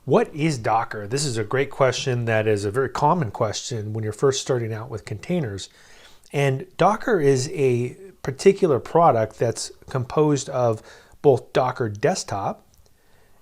What is Docker? This is a great question that is a very common question when you're first starting out with containers. And Docker is a particular product that's composed of both Docker Desktop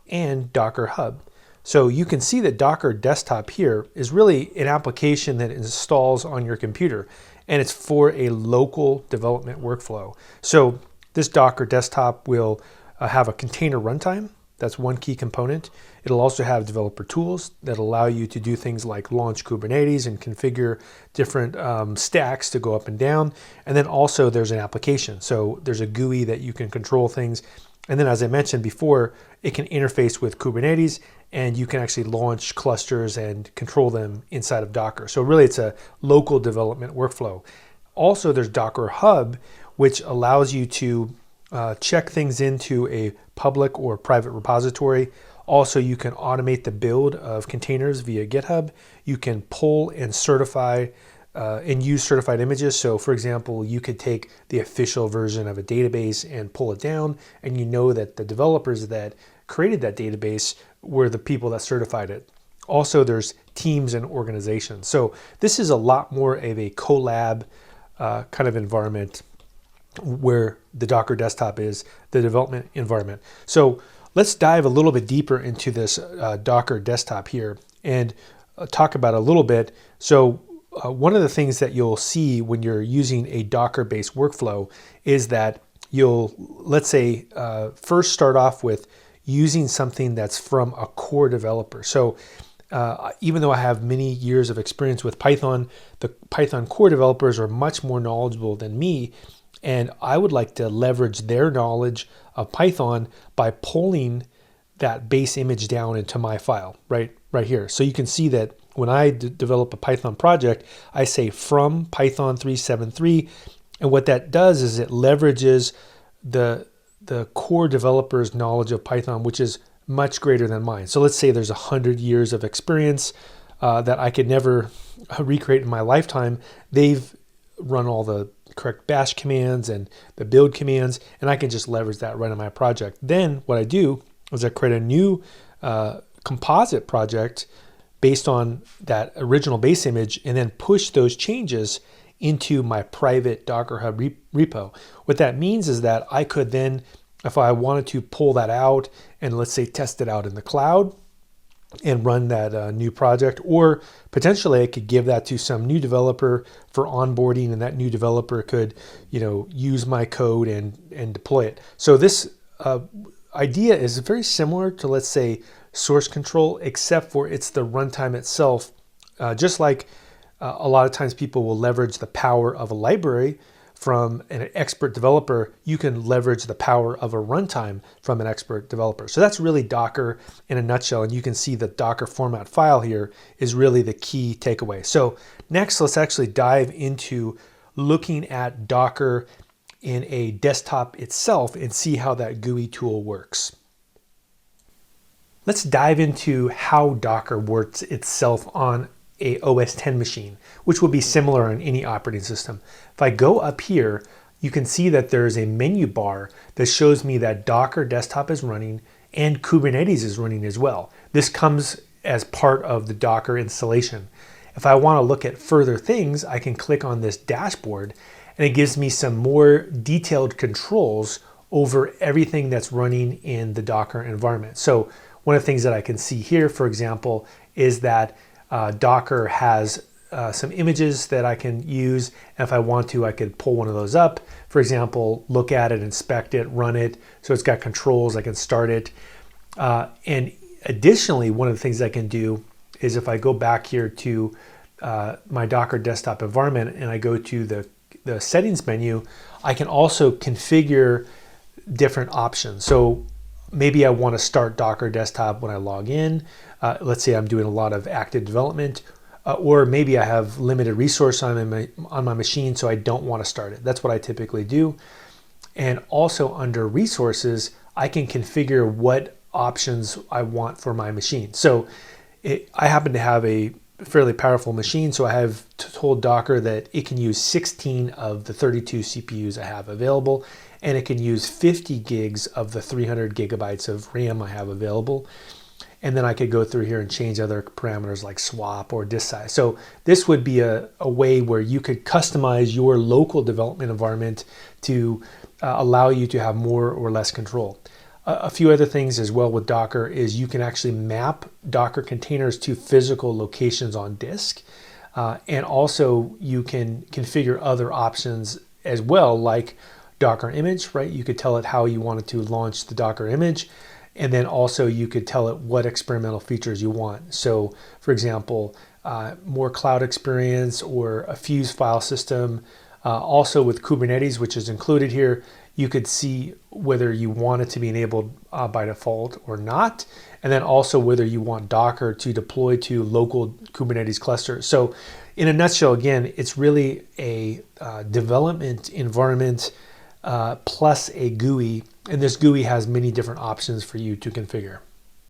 and Docker Hub. So you can see that Docker Desktop here is really an application that installs on your computer, and it's for a local development workflow. So this Docker Desktop will have a container runtime. That's one key component. It'll also have developer tools that allow you to do things like launch Kubernetes and configure different stacks to go up and down. And then also there's an application. So there's a GUI that you can control things. And then as I mentioned before, it can interface with Kubernetes and you can actually launch clusters and control them inside of Docker. So really it's a local development workflow. Also there's Docker Hub, which allows you to check things into a public or private repository. Also, you can automate the build of containers via GitHub. You can pull and certify and use certified images. So for example, you could take the official version of a database and pull it down, and you know that the developers that created that database were the people that certified it. Also, there's teams and organizations. So this is a lot more of a collab kind of environment where the Docker Desktop is the development environment. So let's dive a little bit deeper into this Docker Desktop here and talk about a little bit. So one of the things that you'll see when you're using a Docker-based workflow is that you'll, let's say, first start off with using something that's from a core developer. So even though I have many years of experience with Python, the Python core developers are much more knowledgeable than me. And I would like to leverage their knowledge of Python by pulling that base image down into my file right here. So you can see that when I develop a Python project, I say from Python 373. And what that does is it leverages the core developer's knowledge of Python, which is much greater than mine. So let's say there's 100 years of experience that I could never recreate in my lifetime. They've run all the correct bash commands and the build commands, and I can just leverage that right on my project. Then what I do is I create a new composite project based on that original base image and then push those changes into my private Docker Hub repo. What that means is that I could then, if I wanted to pull that out and let's say test it out in the cloud and run that new project, or potentially I could give that to some new developer for onboarding, and that new developer could, use my code and deploy it. So this idea is very similar to, let's say, source control, except for it's the runtime itself. Just like a lot of times people will leverage the power of a library from an expert developer, you can leverage the power of a runtime from an expert developer. So that's really Docker in a nutshell. And you can see the Docker format file here is really the key takeaway. So next, let's actually dive into looking at Docker in a desktop itself and see how that GUI tool works. Let's dive into how Docker works itself on a OS X machine, which will be similar on any operating system. If I go up here, you can see that there's a menu bar that shows me that Docker Desktop is running and Kubernetes is running as well. This comes as part of the Docker installation. If I want to look at further things, I can click on this dashboard and it gives me some more detailed controls over everything that's running in the Docker environment. So one of the things that I can see here, for example, is that Docker has some images that I can use. And if I want to, I could pull one of those up. For example, look at it, inspect it, run it. So it's got controls, I can start it. And additionally, one of the things I can do is if I go back here to my Docker Desktop environment and I go to the settings menu, I can also configure different options. So maybe I want to start Docker Desktop when I log in. Let's say I'm doing a lot of active development, or maybe I have limited resource on my machine, so I don't want to start it. That's what I typically do. And also under resources, I can configure what options I want for my machine. So I happen to have a fairly powerful machine, so I have told Docker that it can use 16 of the 32 CPUs I have available, and it can use 50 gigs of the 300 gigabytes of RAM I have available. and then I could go through here and change other parameters like swap or disk size. So this would be a way where you could customize your local development environment to allow you to have more or less control. A few other things as well with Docker is you can actually map Docker containers to physical locations on disk. And also you can configure other options as well, like Docker image, right? You could tell it how you wanted to launch the Docker image. And then also you could tell it what experimental features you want. So for example, more cloud experience or a Fuse file system. Also with Kubernetes, which is included here, you could see whether you want it to be enabled by default or not. And then also whether you want Docker to deploy to local Kubernetes clusters. So in a nutshell, again, it's really a development environment plus a GUI, and this GUI has many different options for you to configure.